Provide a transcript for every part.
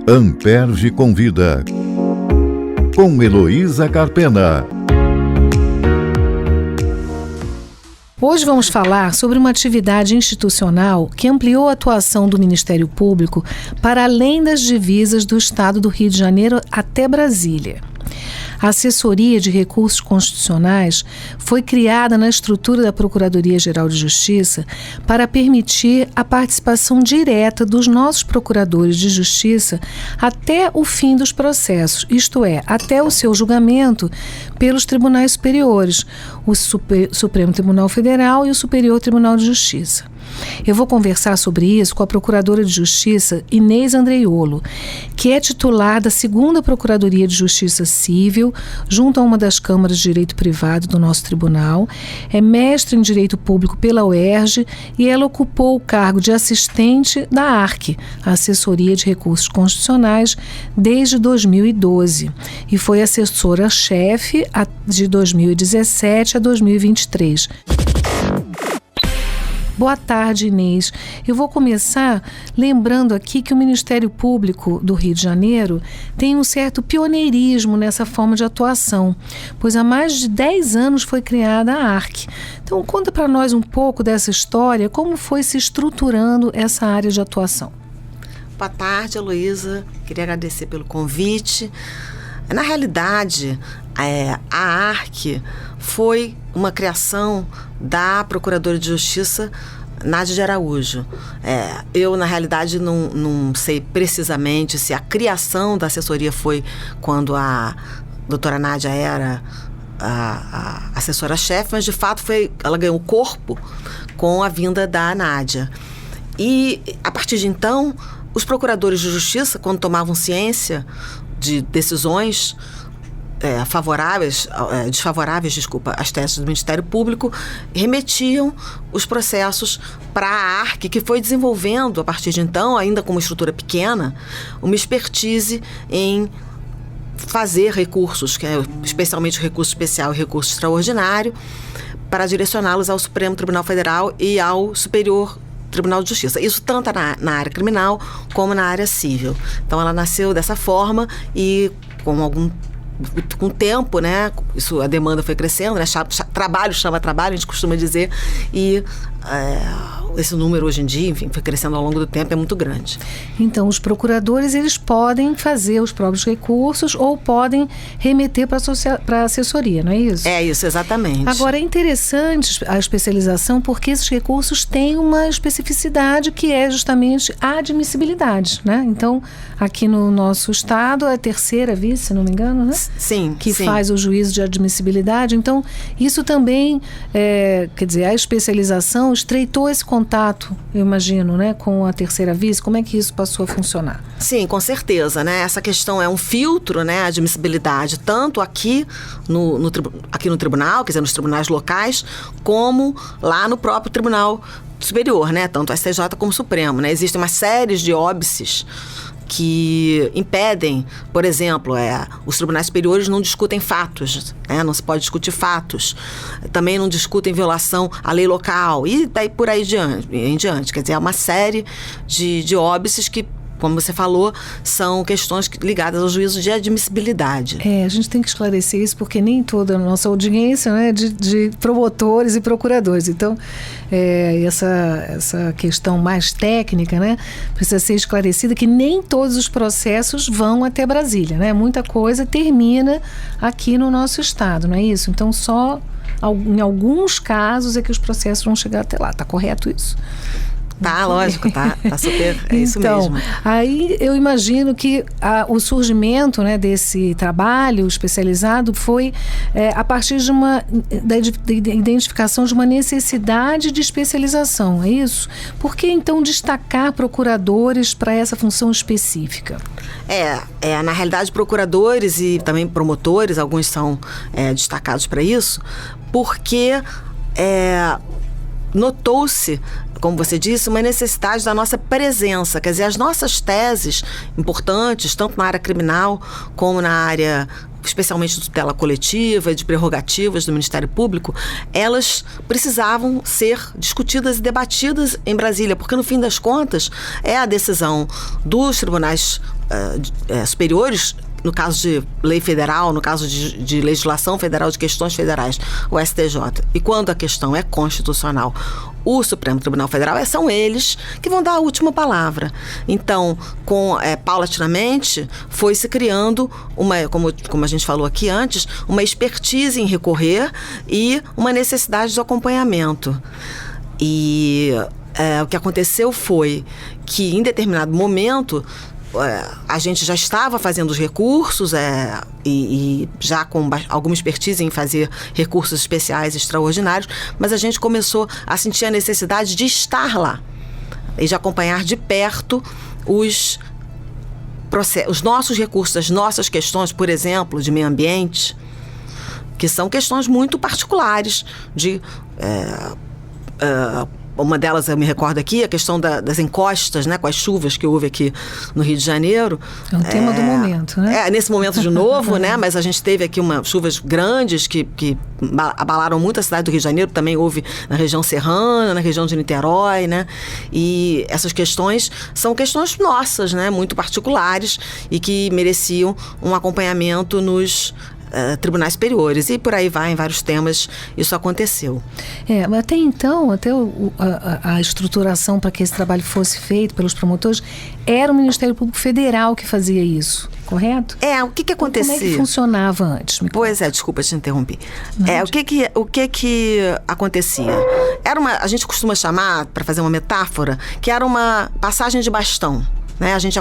Amperge Convida, com Heloísa Carpena. Hoje vamos falar sobre uma atividade institucional que ampliou a atuação do Ministério Público para além das divisas do Estado do Rio de Janeiro até Brasília. A Assessoria de Recursos Constitucionais foi criada na estrutura da Procuradoria-Geral de Justiça para permitir a participação direta dos nossos procuradores de justiça até o fim dos processos, isto é, até o seu julgamento pelos tribunais superiores, o Supremo Tribunal Federal e o Superior Tribunal de Justiça. Eu vou conversar sobre isso com a Procuradora de Justiça, Inês Andreiolo, que é titular da 2ª Procuradoria de Justiça Civil, junto a uma das câmaras de direito privado do nosso tribunal, é mestre em Direito Público pela UERJ e ela ocupou o cargo de assistente da ARC, a Assessoria de Recursos Constitucionais, desde 2012 e foi assessora-chefe de 2017 a 2023. Boa tarde, Inês. Eu vou começar lembrando aqui que o Ministério Público do Rio de Janeiro tem um certo pioneirismo nessa forma de atuação, pois há mais de 10 anos foi criada a ARC. Então, conta para nós um pouco dessa história, como foi se estruturando essa área de atuação. Boa tarde, Heloísa. Queria agradecer pelo convite. Na realidade, a ARC foi uma criação da Procuradora de Justiça, Nádia de Araújo. Eu, na realidade, não sei precisamente se a criação da assessoria foi quando a doutora Nádia era a assessora-chefe, mas, de fato, ela ganhou corpo com a vinda da Nádia. E, a partir de então, os procuradores de justiça, quando tomavam ciência de decisões desfavoráveis às teses do Ministério Público, remetiam os processos para a ARC, que foi desenvolvendo, a partir de então, ainda com uma estrutura pequena, uma expertise em fazer recursos, especialmente o recurso especial e recurso extraordinário, para direcioná-los ao Supremo Tribunal Federal e ao Superior Tribunal de Justiça. Isso tanto na área criminal como na área civil. Então, ela nasceu dessa forma e com o tempo, né, a demanda foi crescendo, né, trabalho chama trabalho, a gente costuma dizer, e esse número hoje em dia, enfim, foi crescendo ao longo do tempo, é muito grande. Então, os procuradores, eles podem fazer os próprios recursos ou podem remeter para a assessoria, não é isso? É isso, exatamente. Agora, é interessante a especialização porque esses recursos têm uma especificidade que é justamente a admissibilidade, né? Então, aqui no nosso estado, é a 3ª vice, se não me engano, né? Sim. Que faz o juízo de admissibilidade. Então, isso também, quer dizer, a especialização estreitou esse contato, eu imagino, né, com a 3ª vice. Como é que isso passou a funcionar? Sim, com certeza, né? Essa questão é um filtro, né, a admissibilidade, tanto aqui no tribunal, quer dizer, nos tribunais locais, como lá no próprio Tribunal Superior, né? Tanto o STJ como o Supremo, né? Existem uma série de óbices que impedem, por exemplo, os tribunais superiores não discutem fatos, né? Não se pode discutir fatos, também não discutem violação à lei local e daí por aí em diante. Quer dizer, é uma série de óbices que, como você falou, são questões ligadas ao juízo de admissibilidade. A gente tem que esclarecer isso porque nem toda a nossa audiência, né, de promotores e procuradores. Então, essa questão mais técnica, né, precisa ser esclarecida, que nem todos os processos vão até Brasília, né? Muita coisa termina aqui no nosso estado, não é isso? Então, só em alguns casos é que os processos vão chegar até lá. Está correto isso? Tá, lógico, tá super, isso mesmo. Aí eu imagino que o surgimento, né, desse trabalho especializado foi a partir da identificação de uma necessidade de especialização, é isso? Por que então destacar procuradores para essa função específica? Na realidade, procuradores e também promotores, alguns são destacados para isso, porque notou-se, como você disse, uma necessidade da nossa presença. Quer dizer, as nossas teses importantes, tanto na área criminal como na área especialmente de tutela coletiva, de prerrogativas do Ministério Público, elas precisavam ser discutidas e debatidas em Brasília, porque no fim das contas é a decisão dos tribunais superiores, no caso de lei federal, no caso de legislação federal, de questões federais, o STJ. E quando a questão é constitucional, o Supremo Tribunal Federal, são eles que vão dar a última palavra. Então, paulatinamente, foi se criando como a gente falou aqui antes, uma expertise em recorrer e uma necessidade de acompanhamento. E o que aconteceu foi que, em determinado momento, a gente já estava fazendo os recursos e já com alguma expertise em fazer recursos especiais extraordinários, mas a gente começou a sentir a necessidade de estar lá e de acompanhar de perto os nossos recursos, as nossas questões, por exemplo, de meio ambiente, que são questões muito particulares de... uma delas, eu me recordo aqui, a questão das encostas, né, com as chuvas que houve aqui no Rio de Janeiro. É um tema do momento, né? Nesse momento de novo, né, mas a gente teve aqui chuvas grandes que abalaram muito a cidade do Rio de Janeiro, também houve na região serrana, na região de Niterói, né, e essas questões são questões nossas, né, muito particulares e que mereciam um acompanhamento nos tribunais superiores, e por aí vai, em vários temas isso aconteceu. Até então, a estruturação para que esse trabalho fosse feito pelos promotores, era o Ministério Público Federal que fazia isso, correto? O que acontecia? Como é que funcionava antes? Pois desculpa te interromper. O que acontecia? A gente costuma chamar, para fazer uma metáfora, que era uma passagem de bastão. Né? A gente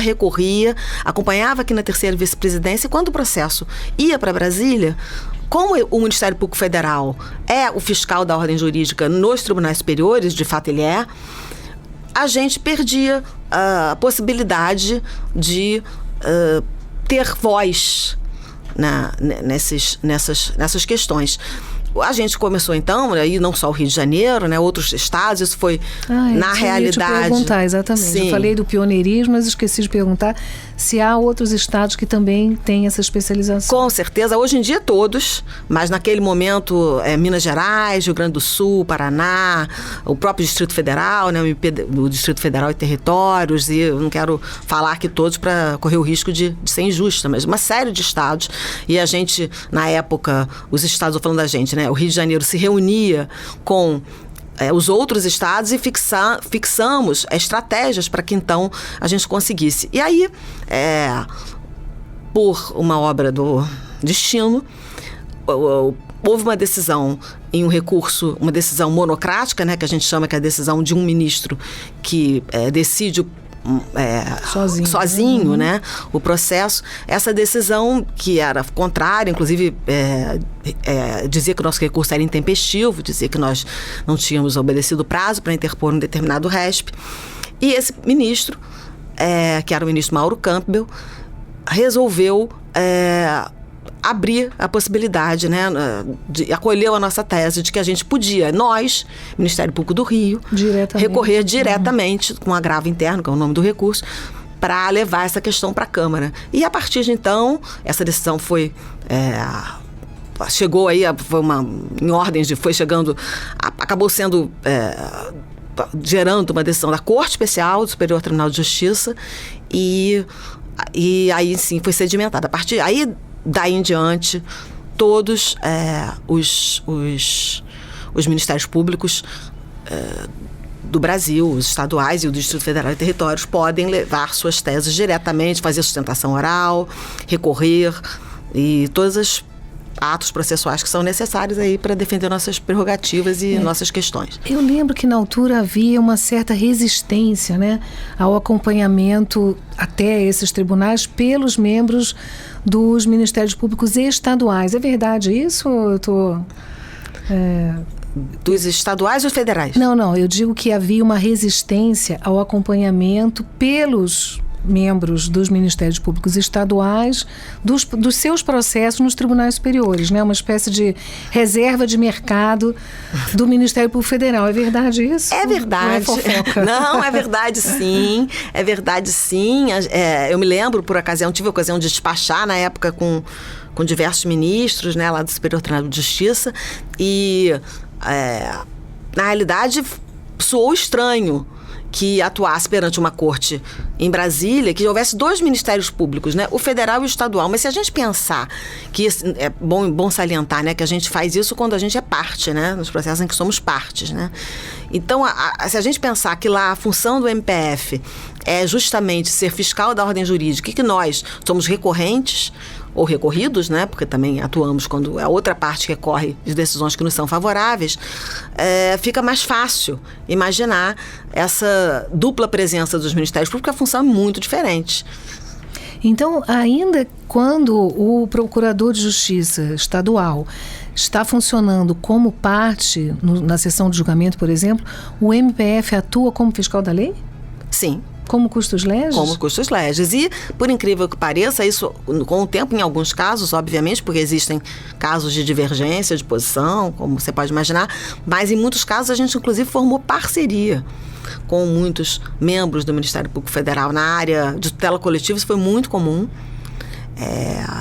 recorria, acompanhava aqui na terceira vice-presidência, e quando o processo ia para Brasília, como o Ministério Público Federal é o fiscal da ordem jurídica nos tribunais superiores, de fato ele a gente perdia a possibilidade de ter voz nessas questões. A gente começou então, e não só o Rio de Janeiro, né, outros estados, isso foi na realidade... Eu ia te perguntar, exatamente. Sim. Eu falei do pioneirismo, mas esqueci de perguntar se há outros estados que também têm essa especialização. Com certeza, hoje em dia todos, mas naquele momento Minas Gerais, Rio Grande do Sul, Paraná, o próprio Distrito Federal, né, o Distrito Federal e Territórios, e eu não quero falar aqui todos para correr o risco de ser injusta, mas uma série de estados, e a gente, na época, os estados, eu falando da gente, né, o Rio de Janeiro se reunia com os outros estados e fixamos estratégias para que então a gente conseguisse. E aí, por uma obra do destino, houve uma decisão em um recurso, uma decisão monocrática, né, que a gente chama, que é a decisão de um ministro que decide sozinho, né, o processo. Essa decisão, que era contrária, inclusive dizia que o nosso recurso era intempestivo, dizia que nós não tínhamos obedecido o prazo para interpor um determinado RESP, e esse ministro, que era o ministro Mauro Campbell, resolveu abrir a possibilidade, né, acolheu a nossa tese de que a gente podia, nós, Ministério Público do Rio, recorrer diretamente com agravo interno, que é o nome do recurso, para levar essa questão para a Câmara. E a partir de então, essa decisão foi... chegou aí, foi chegando, acabou sendo... gerando uma decisão da Corte Especial do Superior Tribunal de Justiça, e aí sim foi sedimentada. A partir aí, daí em diante, todos os ministérios públicos do Brasil, os estaduais e o Distrito Federal e Territórios, podem levar suas teses diretamente, fazer sustentação oral, recorrer, e todos os atos processuais que são necessários aí para defender nossas prerrogativas e nossas questões. Eu lembro que na altura havia uma certa resistência, né, ao acompanhamento até esses tribunais pelos membros dos ministérios públicos estaduais. É verdade isso? Ou eu tô... Dos estaduais ou federais? Não, eu digo que havia uma resistência ao acompanhamento pelos membros dos Ministérios Públicos Estaduais dos seus processos nos tribunais superiores, né? Uma espécie de reserva de mercado do Ministério Público Federal. É verdade isso? É verdade. Não é fofoca? Não, é verdade sim. É verdade sim. Eu me lembro, tive a ocasião de despachar na época com diversos ministros, né, lá do Superior Tribunal de Justiça, e na realidade soou estranho que atuasse perante uma corte em Brasília, que houvesse 2 ministérios públicos, né? O federal e o estadual. Mas se a gente pensar que é bom salientar, né, que a gente faz isso quando a gente é parte, né, nos processos em que somos partes, né? Então, se a gente pensar que lá a função do MPF é justamente ser fiscal da ordem jurídica e que nós somos recorrentes ou recorridos, né, porque também atuamos quando a outra parte recorre de decisões que nos são favoráveis, fica mais fácil imaginar essa dupla presença dos ministérios públicos, porque a função é muito diferente. Então, ainda quando o Procurador de Justiça estadual está funcionando como parte na sessão de julgamento, por exemplo, o MPF atua como fiscal da lei? Sim. Como custos legis? Como custos legis. E, por incrível que pareça, isso com o tempo, em alguns casos, obviamente, porque existem casos de divergência de posição, como você pode imaginar, mas em muitos casos a gente, inclusive, formou parceria com muitos membros do Ministério Público Federal na área de tutela coletiva. Isso foi muito comum.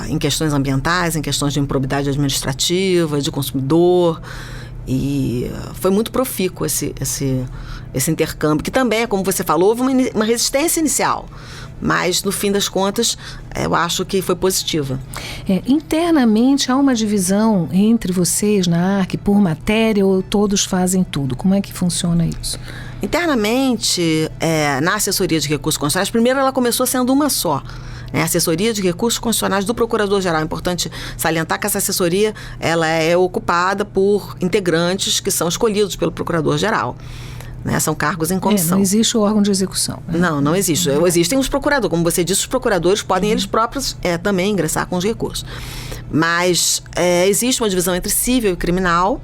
Em questões ambientais, em questões de improbidade administrativa, de consumidor. E foi muito profícuo esse intercâmbio, que também, como você falou, houve uma resistência inicial, mas no fim das contas eu acho que foi positiva. Internamente há uma divisão entre vocês na ARC por matéria ou todos fazem tudo? Como é que funciona isso? Internamente, na assessoria de recursos constitucionais, primeiro ela começou sendo uma só. A assessoria de recursos constitucionais do Procurador-Geral. É importante salientar que essa assessoria ela é ocupada por integrantes que são escolhidos pelo Procurador-Geral. Né? São cargos em comissão. Não existe o órgão de execução. Né? Não existe. Existem os procuradores. Como você disse, os procuradores podem eles próprios também ingressar com os recursos. Mas existe uma divisão entre civil e criminal,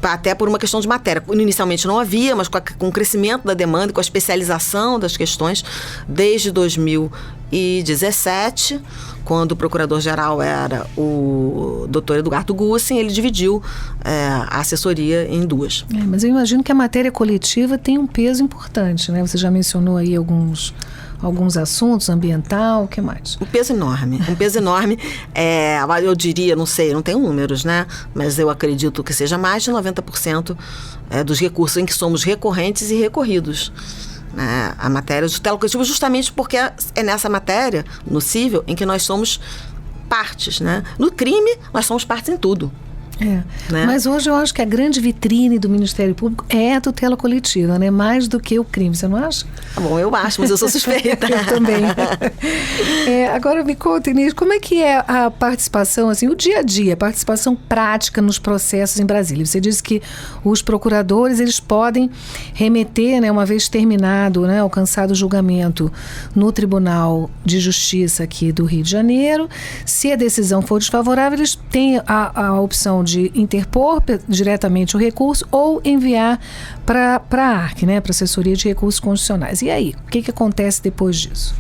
até por uma questão de matéria. Inicialmente não havia, mas com o crescimento da demanda e com a especialização das questões, desde 2017, quando o Procurador-Geral era o Dr. Eduardo Gussin, ele dividiu a assessoria em 2. Mas eu imagino que a matéria coletiva tem um peso importante, né? Você já mencionou aí alguns assuntos, ambiental, o que mais? Um peso enorme. Eu diria, não sei, não tenho números, né? Mas eu acredito que seja mais de 90% dos recursos em que somos recorrentes e recorridos. Né? A matéria de tutela coletiva, justamente porque é nessa matéria, no cível, em que nós somos partes, né? No crime, nós somos partes em tudo. Né? Mas hoje eu acho que a grande vitrine do Ministério Público é a tutela coletiva, né? Mais do que o crime, você não acha? Bom, eu acho, mas eu sou suspeita. Eu também. Agora me conta, Inês, como é que é a participação, assim, o dia a dia, a participação prática nos processos em Brasília? Você disse que os procuradores, eles podem remeter, né, uma vez terminado, né, alcançado o julgamento no Tribunal de Justiça aqui do Rio de Janeiro. Se a decisão for desfavorável, eles têm a opção de interpor diretamente o recurso ou enviar para a ARC, né, para a Assessoria de Recursos Constitucionais. E aí, o que acontece depois disso?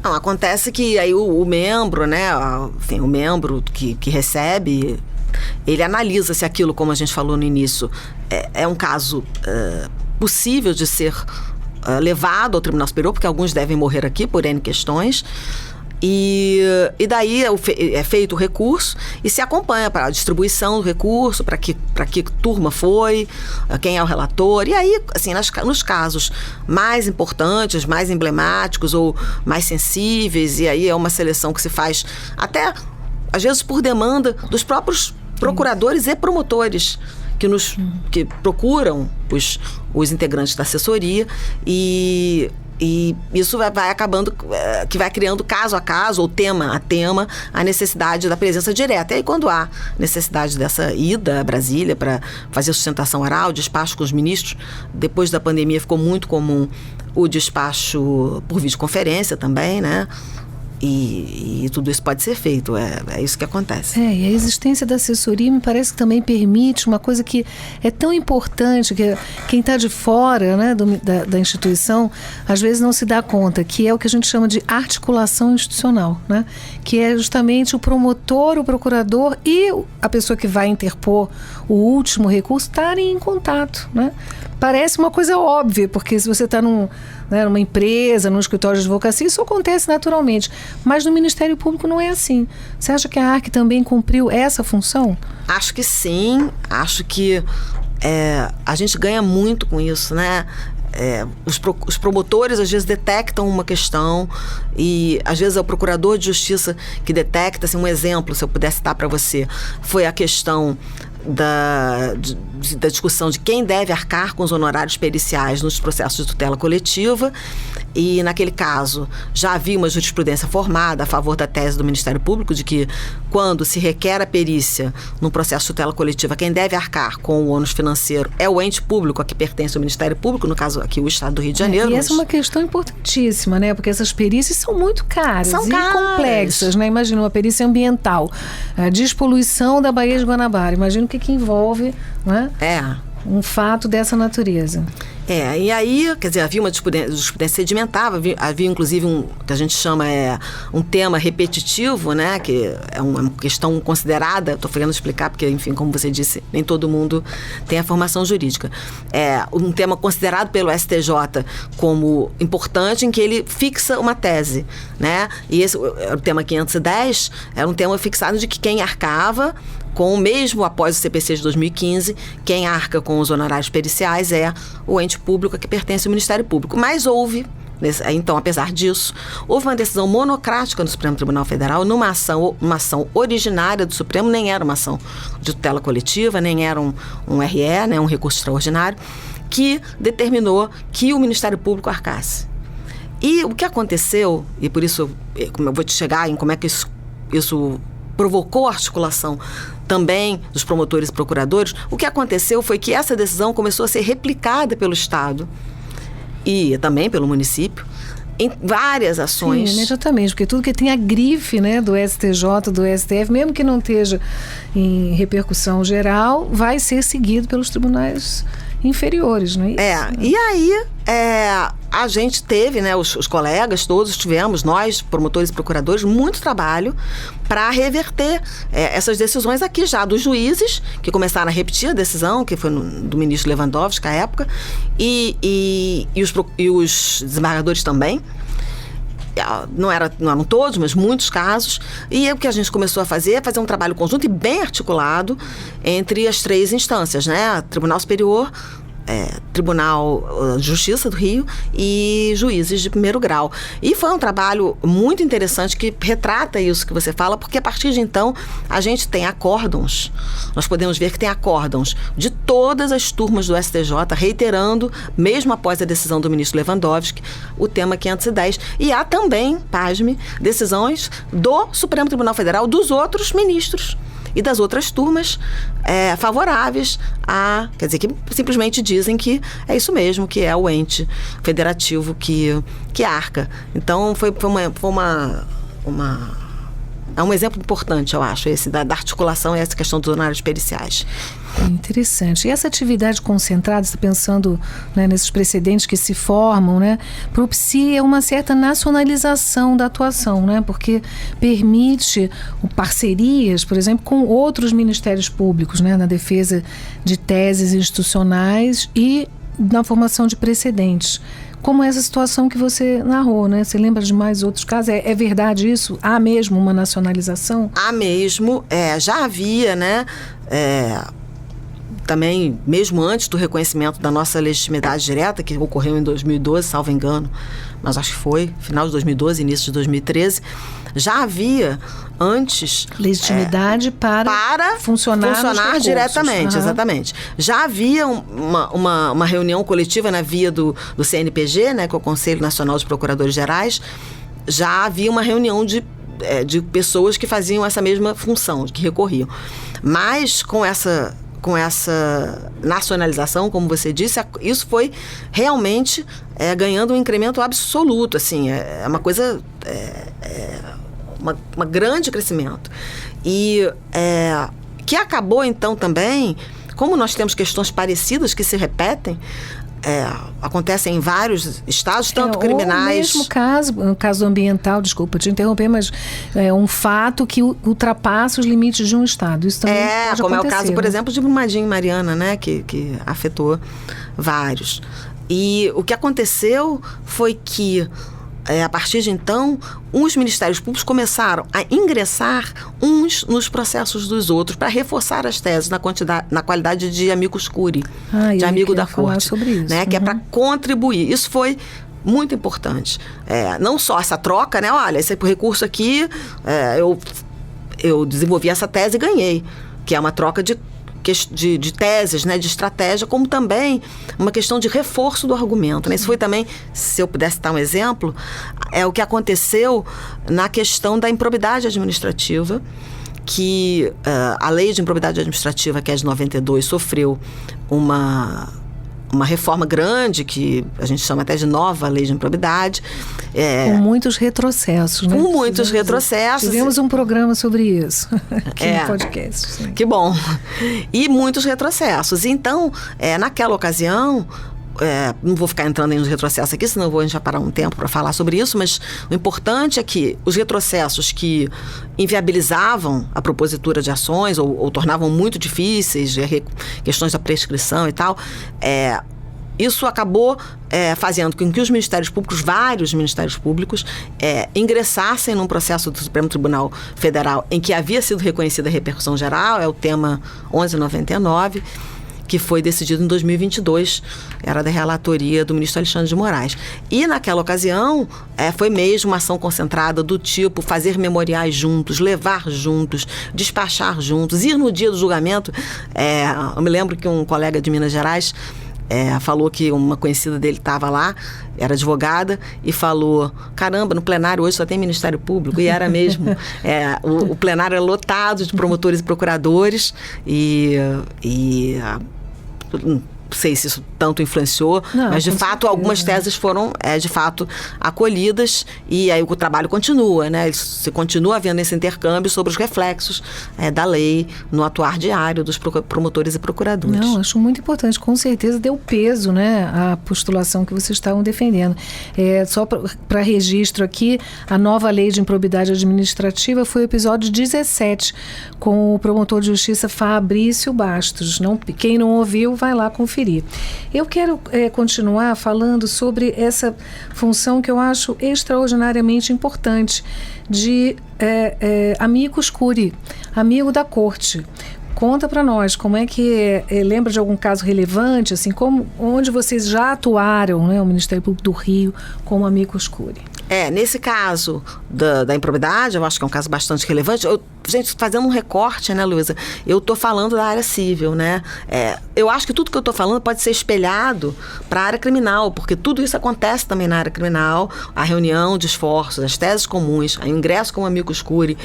Não, acontece que aí o membro, né, enfim, o membro que recebe, ele analisa se aquilo, como a gente falou no início, é um caso possível de ser levado ao Tribunal Superior, porque alguns devem morrer aqui por N questões. E daí é feito o recurso e se acompanha para a distribuição do recurso, para que turma foi, quem é o relator. E aí, assim, nos casos mais importantes, mais emblemáticos ou mais sensíveis, e aí é uma seleção que se faz até, às vezes, por demanda dos próprios procuradores e promotores que procuram os integrantes da assessoria E isso vai acabando, que vai criando caso a caso, ou tema a tema, a necessidade da presença direta. E aí, quando há necessidade dessa ida a Brasília para fazer sustentação oral, despacho com os ministros, depois da pandemia ficou muito comum o despacho por videoconferência também, né? E tudo isso pode ser feito, é isso que acontece. E a existência da assessoria me parece que também permite uma coisa que é tão importante, que quem está de fora, né, da instituição, às vezes não se dá conta, que é o que a gente chama de articulação institucional, né? Que é justamente o promotor, o procurador e a pessoa que vai interpor o último recurso estarem em contato, né? Parece uma coisa óbvia, porque se você está numa empresa, num escritório de advocacia, isso acontece naturalmente. Mas no Ministério Público não é assim. Você acha que a ARC também cumpriu essa função? Acho que sim. Acho que a gente ganha muito com isso, né? Os promotores às vezes detectam uma questão e às vezes é o procurador de justiça que detecta. Assim, um exemplo, se eu pudesse dar para você, foi a questão da discussão de quem deve arcar com os honorários periciais nos processos de tutela coletiva, e naquele caso já havia uma jurisprudência formada a favor da tese do Ministério Público de que quando se requer a perícia num processo de tutela coletiva, quem deve arcar com o ônus financeiro é o ente público a que pertence ao Ministério Público, no caso aqui o Estado do Rio de Janeiro. E essa é uma questão importantíssima, né? Porque essas perícias são muito caras e complexas, né? Imagina uma perícia ambiental, a despoluição da Baía de Guanabara, imagina o que envolve, né? Um fato dessa natureza. E aí, quer dizer, havia uma jurisprudência sedimentar, havia inclusive um que a gente chama um tema repetitivo, né, que é uma questão considerada, estou querendo explicar porque, enfim, como você disse, nem todo mundo tem a formação jurídica. É um tema considerado pelo STJ como importante, em que ele fixa uma tese, né, e esse, o tema 510, era um tema fixado de que quem arcava com, mesmo após o CPC de 2015, quem arca com os honorários periciais é o ente público a que pertence ao Ministério Público. Mas houve, então, apesar disso, houve uma decisão monocrática no Supremo Tribunal Federal, uma ação originária do Supremo, nem era uma ação de tutela coletiva, nem era um RE, né, um recurso extraordinário, que determinou que o Ministério Público arcasse. E o que aconteceu, e por isso eu vou te chegar em como é que isso provocou a articulação também dos promotores e procuradores, o que aconteceu foi que essa decisão começou a ser replicada pelo Estado e também pelo município em várias ações. Sim, imediatamente, porque tudo que tem a grife, né, do STJ, do STF, mesmo que não esteja em repercussão geral, vai ser seguido pelos tribunais inferiores, não é isso? E aí a gente teve, né, os colegas todos tivemos, nós, promotores e procuradores, muito trabalho para reverter essas decisões aqui já dos juízes, que começaram a repetir a decisão, que foi do ministro Lewandowski à época, e os desembargadores também. Não eram todos, mas muitos casos. E o que a gente começou a fazer é fazer um trabalho conjunto e bem articulado entre as três instâncias, né? Tribunal Superior, Tribunal de Justiça do Rio e juízes de primeiro grau. E foi um trabalho muito interessante que retrata isso que você fala, porque a partir de então a gente tem acórdãos, nós podemos ver que tem acórdãos de todas as turmas do STJ reiterando, mesmo após a decisão do ministro Lewandowski, o tema 510. E há também, pasme, decisões do Supremo Tribunal Federal dos outros ministros e das outras turmas favoráveis quer dizer, que simplesmente dizem que é isso mesmo, que é o ente federativo que arca. Então é um exemplo importante, eu acho, esse da articulação e essa questão dos honorários periciais. Interessante. E essa atividade concentrada, você está pensando, né, nesses precedentes que se formam, né, propicia uma certa nacionalização da atuação, né, porque permite parcerias, por exemplo, com outros ministérios públicos, né, na defesa de teses institucionais e na formação de precedentes. Como essa situação que você narrou, né? Você lembra de mais outros casos? É verdade isso? Há mesmo uma nacionalização? Há mesmo. Já havia, né? Também, mesmo antes do reconhecimento da nossa legitimidade direta, que ocorreu em 2012, salvo engano, mas acho que foi final de 2012, início de 2013, já havia antes legitimidade para funcionar diretamente, exatamente. Já havia uma reunião coletiva na via do CNPG, né, que é o Conselho Nacional de Procuradores Gerais. Já havia uma reunião de pessoas que faziam essa mesma função, que recorriam. Mas com com essa nacionalização, como você disse, isso foi realmente ganhando um incremento absoluto, assim, é uma coisa, uma grande crescimento. E que acabou, então, também, como nós temos questões parecidas que se repetem, acontecem em vários estados, tanto criminais... O mesmo caso, no caso ambiental, desculpa te interromper, mas é um fato que ultrapassa os limites de um estado. Isso também pode como acontecer, é o caso, por exemplo, de Brumadinho e Mariana, né, que afetou vários. E o que aconteceu foi que, a partir de então, os ministérios públicos começaram a ingressar uns nos processos dos outros para reforçar as teses na qualidade de amicus curiae, de amigo da corte, sobre isso. né, que é para contribuir. Isso foi muito importante. Não só essa troca, né? Olha, esse recurso aqui, eu desenvolvi essa tese e ganhei, que é uma troca de teses, né, de estratégia, como também uma questão de reforço do argumento, né? Isso foi também, se eu pudesse dar um exemplo, o que aconteceu na questão da improbidade administrativa, que a lei de improbidade administrativa, que é de 92, sofreu uma reforma grande, que a gente chama até de nova lei de improbidade. Com muitos retrocessos, né? Com muitos retrocessos. Tivemos um programa sobre isso aqui no podcast. Sim. Que bom. E muitos retrocessos. Então, naquela ocasião... não vou ficar entrando nos retrocessos aqui, senão a gente vai parar um tempo para falar sobre isso, mas o importante é que os retrocessos que inviabilizavam a propositura de ações ou tornavam muito difíceis, questões da prescrição e tal, isso acabou fazendo com que os ministérios públicos, vários ministérios públicos, ingressassem num processo do Supremo Tribunal Federal em que havia sido reconhecida a repercussão geral, é o tema 1199, que foi decidido em 2022, era da relatoria do ministro Alexandre de Moraes. E naquela ocasião, foi mesmo uma ação concentrada do tipo fazer memoriais juntos, levar juntos, despachar juntos, ir no dia do julgamento. Eu me lembro que um colega de Minas Gerais falou que uma conhecida dele estava lá, era advogada, e falou, caramba, no plenário hoje só tem Ministério Público, e era mesmo. O plenário era lotado de promotores e procuradores, não sei se isso tanto influenciou, mas de fato algumas teses foram de fato acolhidas, e aí o trabalho continua, né? Se continua havendo esse intercâmbio sobre os reflexos da lei no atuar diário dos promotores e procuradores. Não, acho muito importante, com certeza deu peso, né, à postulação que vocês estavam defendendo. Só para registro aqui, a nova lei de improbidade administrativa foi o episódio 17, com o promotor de justiça Fabrício Bastos. Quem não ouviu, vai lá conferir. Eu quero continuar falando sobre essa função que eu acho extraordinariamente importante de amicus curiae, amigo da corte. Conta para nós, como é que lembra de algum caso relevante, assim, onde vocês já atuaram, né, o Ministério Público do Rio, como amicus curiae? Nesse caso da improbidade, eu acho que é um caso bastante relevante. Gente, fazendo um recorte, né, Luísa? Eu estou falando da área civil, né? Eu acho que tudo que eu estou falando pode ser espelhado para a área criminal, porque tudo isso acontece também na área criminal, a reunião de esforços, as teses comuns, o ingresso como amicus curiae,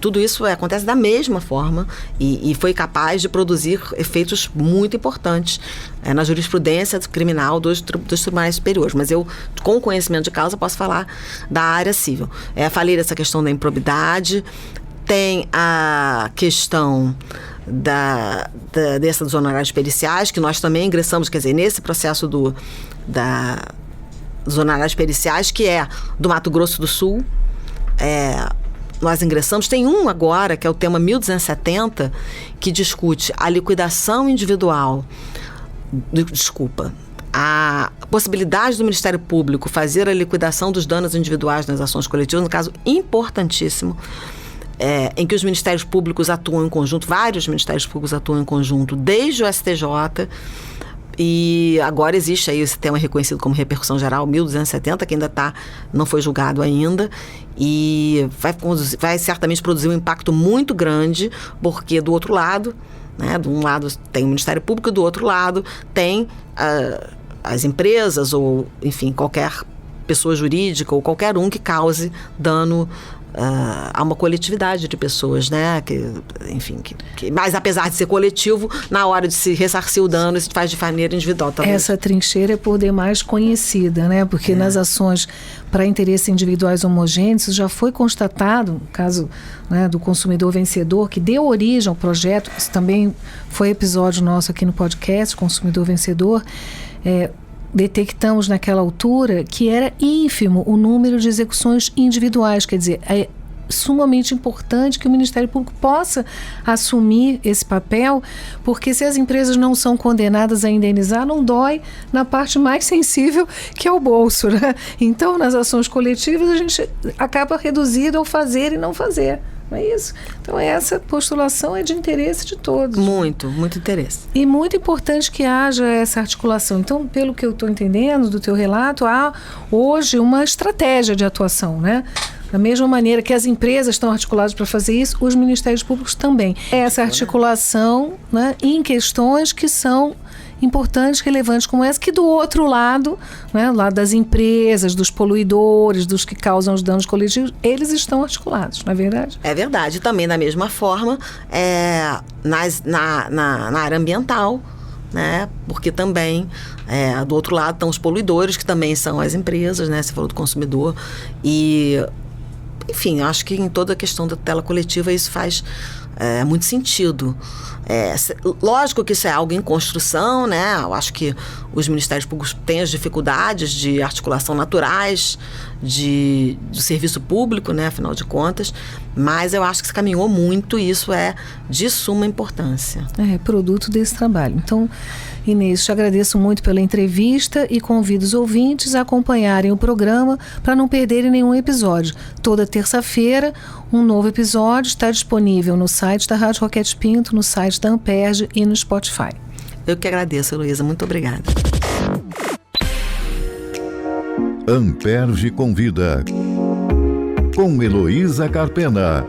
tudo isso acontece da mesma forma e foi capaz de produzir efeitos muito importantes na jurisprudência criminal dos tribunais superiores. Mas eu, com conhecimento de causa, posso falar da área civil. Falei dessa questão da improbidade. Tem a questão dos honorários periciais, que nós também ingressamos, quer dizer, nesse processo dos honorários periciais, que é do Mato Grosso do Sul. Nós ingressamos. Tem um agora, que é o tema 1270, que discute a liquidação individual. A possibilidade do Ministério Público fazer a liquidação dos danos individuais nas ações coletivas, um caso importantíssimo, em que os ministérios públicos atuam em conjunto, vários ministérios públicos atuam em conjunto, desde o STJ, e agora existe aí esse tema reconhecido como repercussão geral 1270, que ainda não foi julgado ainda, e vai certamente produzir um impacto muito grande, porque do outro lado, né, de um lado tem o Ministério Público, do outro lado tem as empresas, ou enfim, qualquer pessoa jurídica ou qualquer um que cause dano há uma coletividade de pessoas, né? Mas apesar de ser coletivo, na hora de se ressarcir o dano, se faz de maneira individual também. Essa trincheira é por demais conhecida, né? Porque nas ações para interesses individuais homogêneos já foi constatado, no caso, né, do consumidor vencedor, que deu origem ao projeto, isso também foi episódio nosso aqui no podcast, Consumidor Vencedor, detectamos naquela altura que era ínfimo o número de execuções individuais, quer dizer, é sumamente importante que o Ministério Público possa assumir esse papel, porque se as empresas não são condenadas a indenizar, não dói na parte mais sensível, que é o bolso, né? Então, nas ações coletivas, a gente acaba reduzido ao fazer e não fazer. Não é isso? Então, essa postulação é de interesse de todos. Muito interesse. E muito importante que haja essa articulação. Então, pelo que eu estou entendendo do teu relato, há hoje uma estratégia de atuação, né? Da mesma maneira que as empresas estão articuladas para fazer isso, os ministérios públicos também. Essa articulação, né, em questões que são importantes, relevantes como essa, que do outro lado, né, lado das empresas, dos poluidores, dos que causam os danos coletivos, eles estão articulados, não é verdade? É verdade. Também da mesma forma, na área ambiental, né? Porque também do outro lado estão os poluidores, que também são as empresas, né? Você falou do consumidor. E, enfim, eu acho que em toda a questão da tutela coletiva isso faz muito sentido. Lógico que isso é algo em construção, né? Eu acho que os ministérios públicos têm as dificuldades de articulação naturais do serviço público, né? Afinal de contas, mas eu acho que se caminhou muito e isso é de suma importância. É produto desse trabalho. Então, Inês, te agradeço muito pela entrevista e convido os ouvintes a acompanharem o programa para não perderem nenhum episódio. Toda terça-feira, um novo episódio está disponível no site da Rádio Roquete Pinto, no site da Amperge e no Spotify. Eu que agradeço, Heloísa. Muito obrigada. Amperge convida, com Heloísa Carpena.